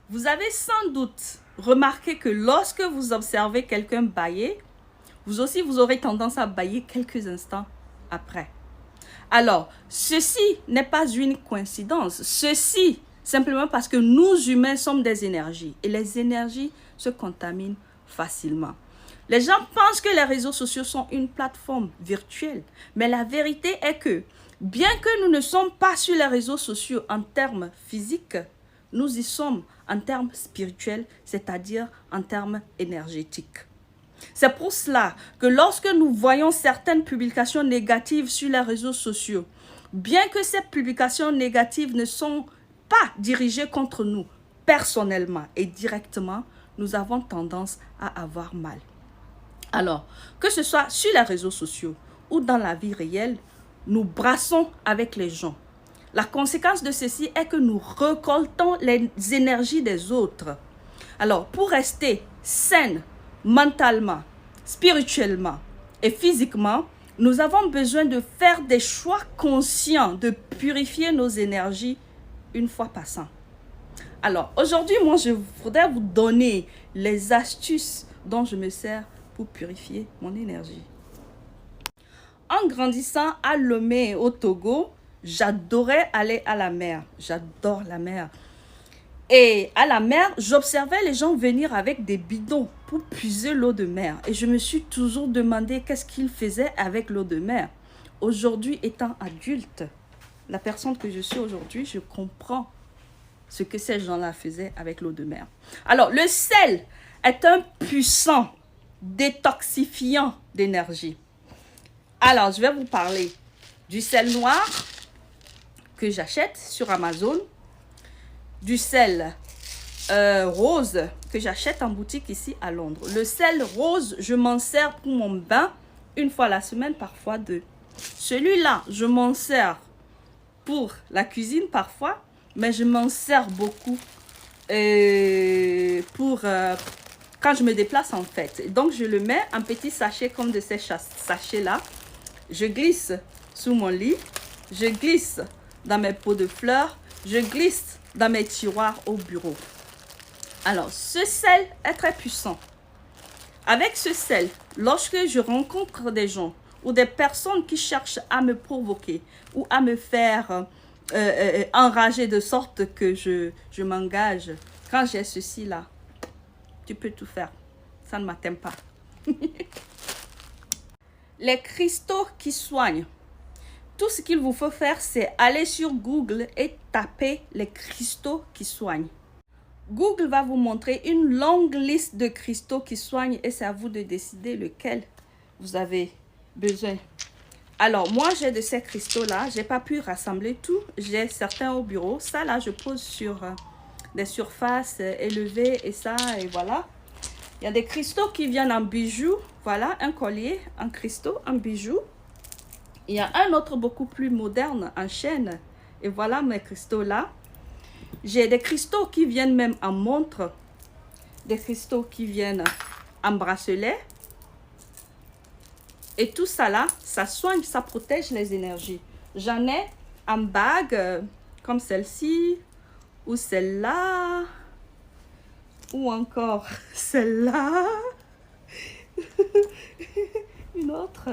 Vous avez sans doute remarqué que lorsque vous observez quelqu'un bâiller, vous aussi, vous aurez tendance à bâiller quelques instants après. Alors, ceci n'est pas une coïncidence. Ceci, simplement parce que nous, humains, sommes des énergies. Et les énergies se contaminent facilement. Les gens pensent que les réseaux sociaux sont une plateforme virtuelle. Mais la vérité est que, bien que nous ne sommes pas sur les réseaux sociaux en termes physiques, nous y sommes en termes spirituels, c'est-à-dire en termes énergétiques. C'est pour cela que lorsque nous voyons certaines publications négatives sur les réseaux sociaux, bien que ces publications négatives ne sont pas dirigées contre nous personnellement et directement, nous avons tendance à avoir mal. Alors, que ce soit sur les réseaux sociaux ou dans la vie réelle, nous brassons avec les gens. La conséquence de ceci est que nous récoltons les énergies des autres. Alors, pour rester saine, mentalement, spirituellement et physiquement, nous avons besoin de faire des choix conscients, de purifier nos énergies une fois passant. Alors, aujourd'hui, moi, je voudrais vous donner les astuces dont je me sers pour purifier mon énergie. En grandissant à Lomé, au Togo, j'adorais aller à la mer. J'adore la mer. Et à la mer, j'observais les gens venir avec des bidons pour puiser l'eau de mer. Et je me suis toujours demandé qu'est-ce qu'ils faisaient avec l'eau de mer. Aujourd'hui, étant adulte, la personne que je suis aujourd'hui, je comprends ce que ces gens-là faisaient avec l'eau de mer. Alors, le sel est un puissant détoxifiant d'énergie. Alors, je vais vous parler du sel noir que j'achète sur Amazon, du sel rose que j'achète en boutique ici à Londres. Le sel rose, je m'en sers pour mon bain une fois la semaine, parfois deux. Celui-là, je m'en sers pour la cuisine parfois, mais je m'en sers beaucoup pour quand je me déplace en fait. Donc, je le mets en petits sachets comme de ces sachets-là. Je glisse sous mon lit, je glisse dans mes pots de fleurs, je glisse dans mes tiroirs au bureau. Alors, ce sel est très puissant. Avec ce sel, lorsque je rencontre des gens ou des personnes qui cherchent à me provoquer ou à me faire enrager de sorte que je m'engage, quand j'ai ceci-là, tu peux tout faire. Ça ne m'atteint pas. Les cristaux qui soignent. Tout ce qu'il vous faut faire, c'est aller sur Google et taper les cristaux qui soignent. Google va vous montrer une longue liste de cristaux qui soignent et c'est à vous de décider lequel vous avez besoin. Alors, moi, j'ai de ces cristaux-là. Je n'ai pas pu rassembler tout. J'ai certains au bureau. Ça, là, je pose sur des surfaces élevées et ça, et voilà. Il y a des cristaux qui viennent en bijoux. Voilà, un collier en cristaux, en bijoux. Il y a un autre beaucoup plus moderne en chaîne. Et voilà mes cristaux là. J'ai des cristaux qui viennent même en montre. Des cristaux qui viennent en bracelet. Et tout ça là, ça soigne, ça protège les énergies. J'en ai en bague comme celle-ci. Ou celle-là. Ou encore celle-là. Une autre.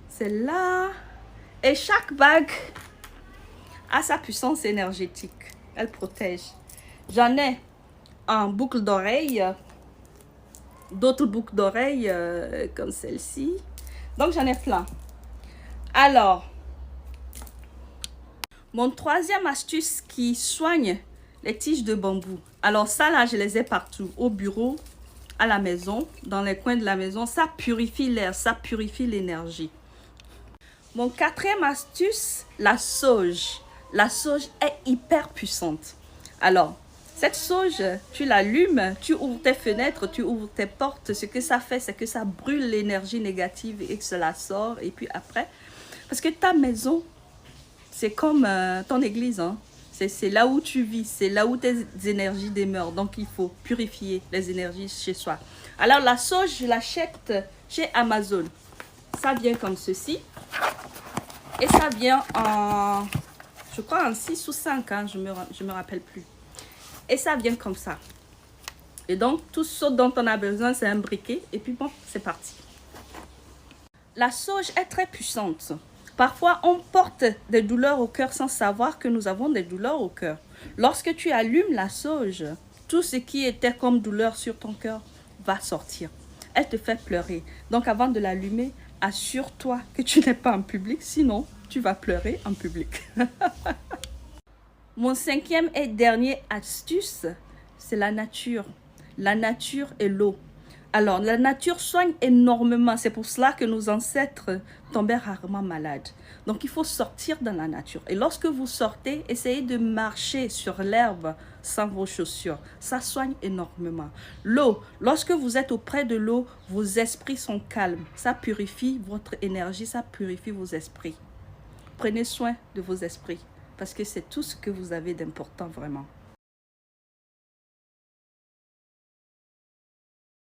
Celle-là. Et chaque bague a sa puissance énergétique. Elle protège. J'en ai en boucle d'oreille. D'autres boucles d'oreille comme celle-ci. Donc, j'en ai plein. Alors, mon troisième astuce qui soigne les tiges de bambou. Alors, ça là, je les ai partout. Au bureau, à la maison, dans les coins de la maison. Ça purifie l'air, ça purifie l'énergie. Mon quatrième astuce, la sauge. La sauge est hyper puissante. Alors, cette sauge, tu l'allumes, tu ouvres tes fenêtres, tu ouvres tes portes. Ce que ça fait, c'est que ça brûle l'énergie négative et que cela sort. Et puis après, parce que ta maison, c'est comme ton église, hein. C'est là où tu vis, c'est là où tes énergies demeurent. Donc, il faut purifier les énergies chez soi. Alors, la sauge, je l'achète chez Amazon. Ça vient comme ceci. Et ça vient en, je crois, en 6 ou 5, hein, je me rappelle plus. Et ça vient comme ça. Et donc, tout ce dont on a besoin, c'est un briquet. Et puis bon, c'est parti. La sauge est très puissante. Parfois, on porte des douleurs au cœur sans savoir que nous avons des douleurs au cœur. Lorsque tu allumes la sauge, tout ce qui était comme douleur sur ton cœur va sortir. Elle te fait pleurer. Donc, avant de l'allumer, assure-toi que tu n'es pas en public. Sinon, tu vas pleurer en public. Mon cinquième et dernier astuce, c'est la nature. La nature et l'eau. Alors, la nature soigne énormément. C'est pour cela que nos ancêtres tombaient rarement malades. Donc, il faut sortir dans la nature. Et lorsque vous sortez, essayez de marcher sur l'herbe sans vos chaussures. Ça soigne énormément. L'eau, lorsque vous êtes auprès de l'eau, vos esprits sont calmes. Ça purifie votre énergie, ça purifie vos esprits. Prenez soin de vos esprits parce que c'est tout ce que vous avez d'important vraiment.